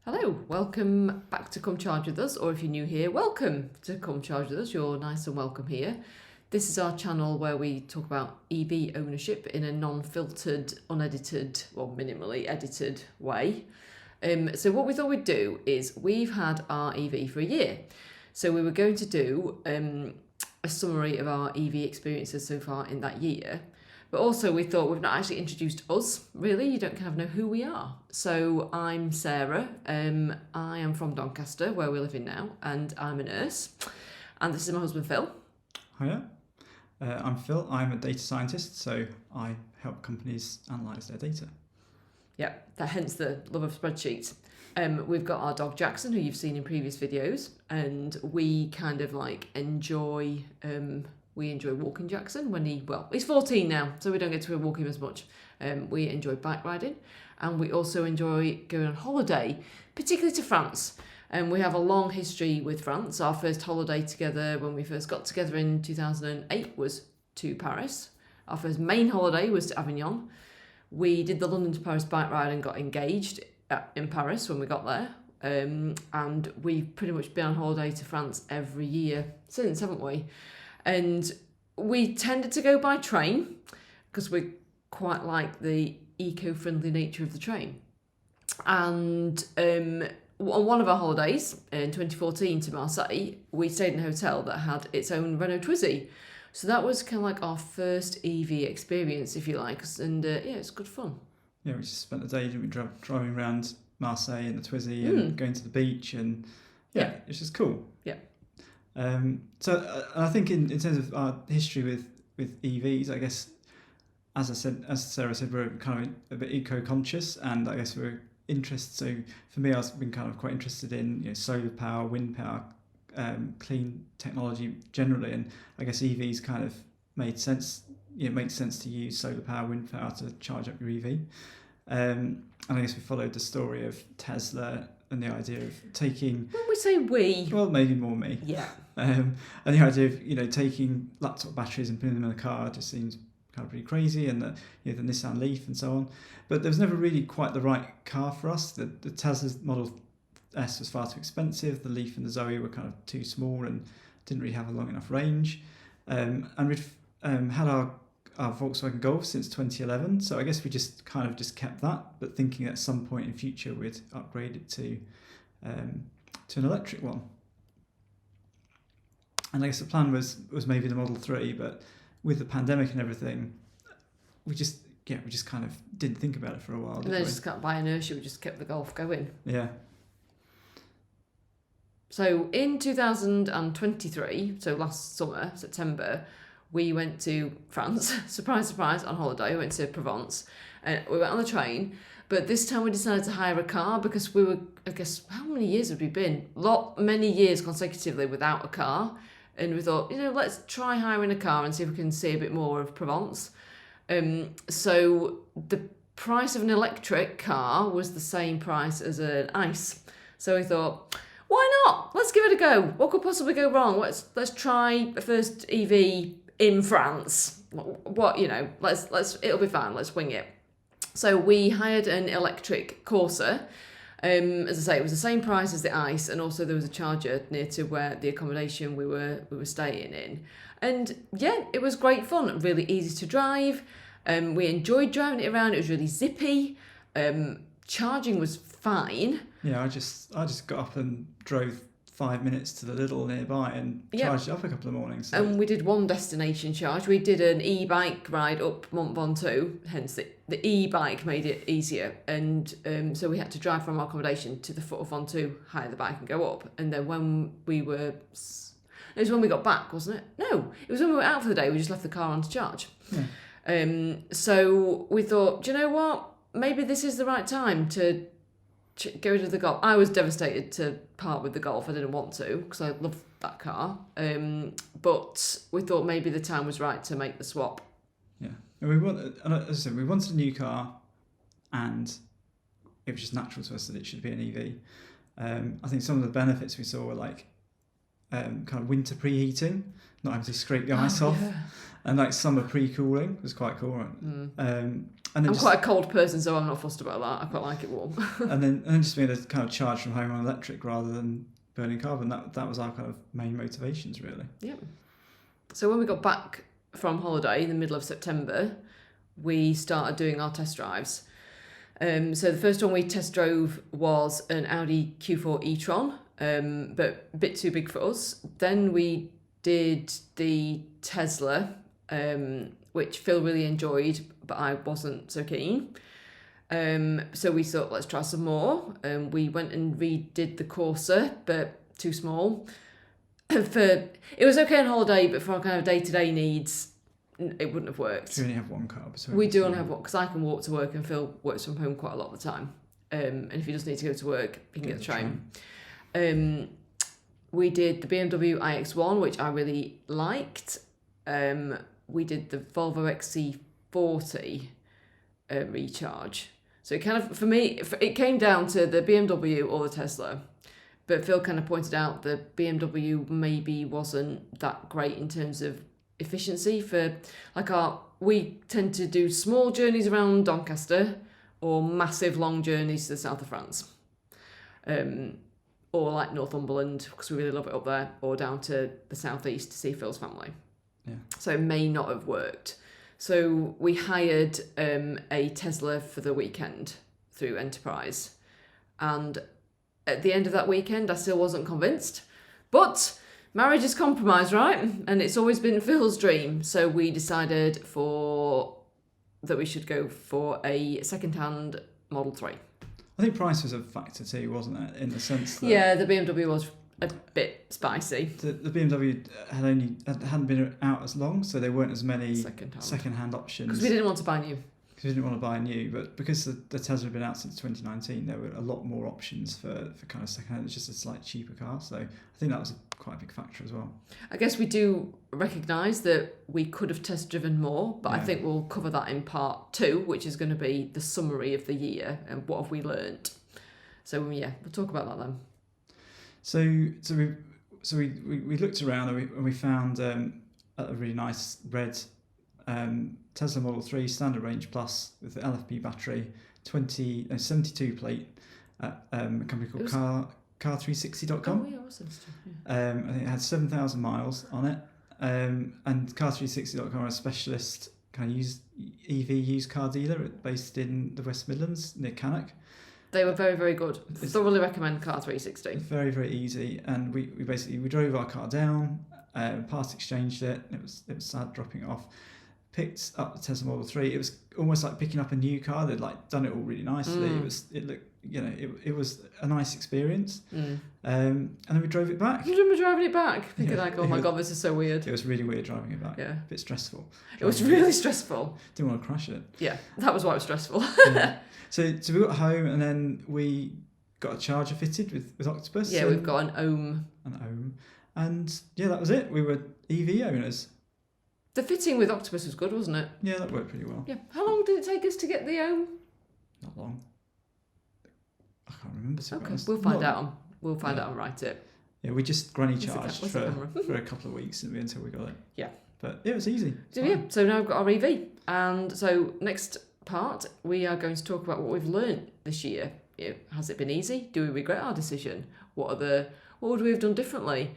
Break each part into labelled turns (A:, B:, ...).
A: Hello, welcome back to Come Charge With Us, or if you're new here, welcome to Come Charge With Us. You're nice and welcome here. This is our channel where we talk about EV ownership in a non-filtered, unedited, or minimally edited way. So what we thought we'd do is we've had our EV for a year. So we were going to do a summary of our EV experiences so far in that year. But also we thought we've not actually introduced us, really. You don't kind of know who we are. So I'm Sarah. I am from Doncaster, where we live in now, and I'm a nurse. And this is my husband, Phil.
B: Hiya, I'm Phil. I'm a data scientist, so I help companies analyse their data.
A: Yeah, hence the love of spreadsheets. We've got our dog Jackson, who you've seen in previous videos, and we kind of like enjoy... We enjoy walking Jackson when he's 14 now, so we don't get to walk him as much. We enjoy bike riding, and we also enjoy going on holiday, particularly to France. We have a long history with France. Our first holiday together when we first got together in 2008 was to Paris. Our first main holiday was to Avignon. We did the London to Paris bike ride and got engaged in Paris when we got there. And we've pretty much been on holiday to France every year since, haven't we? And we tended to go by train because we quite like the eco-friendly nature of the train. And on one of our holidays in 2014 to Marseille, we stayed in a hotel that had its own Renault Twizy. So that was kind of like our first EV experience, if you like. And it's good fun.
B: Yeah, we just spent the day driving around Marseille in the Twizy and going to the beach, and it's just cool.
A: Yeah.
B: So I think in terms of our history with EVs, I guess, as Sarah said, we're kind of a bit eco-conscious, and I guess we're interested. So for me, I've been kind of quite interested in solar power, wind power, clean technology generally, and I guess EVs kind of made sense. It makes sense to use solar power, wind power to charge up your EV. And I guess we followed the story of Tesla and the idea of taking...
A: When we say we...
B: Well, maybe more me.
A: Yeah.
B: And the idea of, taking laptop batteries and putting them in a car just seems kind of pretty crazy, and the Nissan Leaf and so on. But there was never really quite the right car for us. The Tesla's Model S was far too expensive. The Leaf and the Zoe were kind of too small and didn't really have a long enough range. And we'd had our Volkswagen Golf since 2011, so I guess we just kept that, but thinking at some point in future we'd upgrade it to an electric one. And I guess the plan was maybe the Model 3, but with the pandemic and everything, we just kind of didn't think about it for a while.
A: And then just by inertia, we just kept the Golf going.
B: Yeah.
A: So in 2023, so last summer, September, we went to France, surprise, surprise, on holiday. We went to Provence, and we went on the train. But this time we decided to hire a car because we were, I guess, how many years had we been? Many years consecutively without a car. And we thought, let's try hiring a car and see if we can see a bit more of Provence. So the price of an electric car was the same price as an ICE. So we thought, why not? Let's give it a go. What could possibly go wrong? Let's try a first EV in France. It'll be fine. Let's wing it. So we hired an electric Corsa. As I say, it was the same price as the ICE, and also there was a charger near to where the accommodation we were staying in. And yeah, it was great fun. Really easy to drive. We enjoyed driving it around. It was really zippy. Charging was fine.
B: Yeah, I just got up and drove 5 minutes to the Lidl nearby and charged it up a couple of mornings. So.
A: And we did one destination charge. We did an e-bike ride up Mont Ventoux, hence the e-bike made it easier. And so we had to drive from our accommodation to the foot of Ventoux, hire the bike and go up. And then it was when we got back, wasn't it? No, it was when we were out for the day. We just left the car on to charge. Yeah. So we thought, do you know what? Maybe this is the right time to go rid of the Golf. I was devastated to part with the Golf. I didn't want to because I love that car. But we thought maybe the time was right to make the swap.
B: Yeah, and as I said, we wanted a new car, and it was just natural to us that it should be an EV. I think some of the benefits we saw were like kind of winter preheating, not having to scrape the ice off,
A: Yeah.
B: and like summer pre-cooling was quite cool. Right? And then
A: I'm
B: just,
A: quite a cold person, so I'm not fussed about that. I quite like it warm.
B: and then just being able to kind of charge from home on electric rather than burning carbon. That was our kind of main motivations, really.
A: Yeah. So when we got back from holiday in the middle of September, we started doing our test drives. So the first one we test drove was an Audi Q4 e-tron, but a bit too big for us. Then we did the Tesla, which Phil really enjoyed, but I wasn't so keen. So we thought, let's try some more. We went and redid the Corsa, but too small. It was okay on holiday, but for our kind of day-to-day needs, it wouldn't have worked.
B: So we only have one car.
A: We do only have one, because I can walk to work and Phil works from home quite a lot of the time. And if he does need to go to work, he can get the train. We did the BMW iX1, which I really liked. We did the Volvo XC40 recharge. So it kind of, for me, it came down to the BMW or the Tesla. But Phil kind of pointed out that BMW maybe wasn't that great in terms of efficiency for we tend to do small journeys around Doncaster or massive long journeys to the south of France. Or like Northumberland, because we really love it up there, or down to the southeast to see Phil's family.
B: Yeah.
A: So it may not have worked. So we hired a Tesla for the weekend through Enterprise. And at the end of that weekend, I still wasn't convinced. But marriage is compromise, right? And it's always been Phil's dream. So we decided that we should go for a second-hand Model 3.
B: I think price was a factor too, wasn't it? In the sense that
A: Yeah, the BMW was a bit spicy.
B: the BMW hadn't been out as long, so there weren't as many second-hand options.
A: Because we didn't want to buy new.
B: Because we didn't want to buy new, but because the Tesla had been out since 2019, there were a lot more options for kind of second-hand. It's just a slightly cheaper car, so I think that was quite a big factor as well.
A: I guess we do recognise that we could have test driven more, but I think we'll cover that in part 2, which is going to be the summary of the year and what have we learnt. So yeah, we'll talk about that then.
B: So we looked around and we found a really nice red Tesla Model 3 Standard Range Plus with the LFP battery, 72 plate at a company called car360.com.
A: Oh yeah, it was sensitive. Yeah.
B: I think it had 7,000 miles on it, and car360.com are a specialist kind of EV used car dealer based in the West Midlands near Cannock.
A: They were very, very good. Thoroughly recommend Car360.
B: Very, very easy, and we drove our car down, part exchanged it. It was sad dropping it off. Picked up the Tesla Model 3. It was almost like picking up a new car. They'd like done it all really nicely. It was a nice experience. And then we drove it back.
A: You remember driving it back? Thinking oh my god, this is so weird.
B: It was really weird driving it back.
A: Yeah.
B: A bit stressful.
A: It was really stressful.
B: Didn't want to crash it.
A: Yeah, that was why it was stressful.
B: Yeah. So we got home and then we got a charger fitted with Octopus.
A: Yeah, we've got an ohm.
B: And yeah, that was it. We were EV owners.
A: The fitting with Octopus was good, wasn't it?
B: Yeah, that worked pretty well.
A: Yeah. How long did it take us to get the ohm?
B: Not long. I can't remember.
A: Okay, we'll find out. We'll find out and write it.
B: Yeah, we just granny charged for a couple of weeks until we got it.
A: Yeah.
B: But it was easy.
A: So now we've got our EV. And so next part, we are going to talk about what we've learned this year. Has it been easy? Do we regret our decision? What would we have done differently?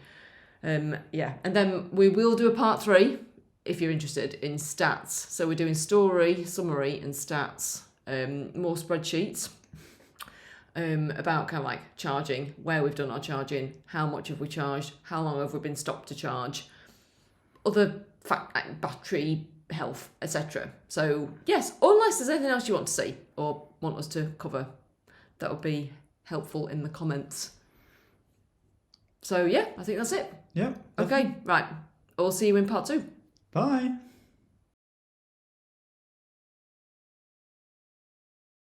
A: And then we will do a part 3 if you're interested in stats. So we're doing story, summary and stats, more spreadsheets about kind of like charging, where we've done our charging, how much have we charged, how long have we been stopped to charge, other battery health, etc. So yes, unless there's anything else you want to see or want us to cover, that would be helpful in the comments. So yeah, I think that's it.
B: Yeah.
A: Okay, right. I'll see you in part 2.
B: Bye.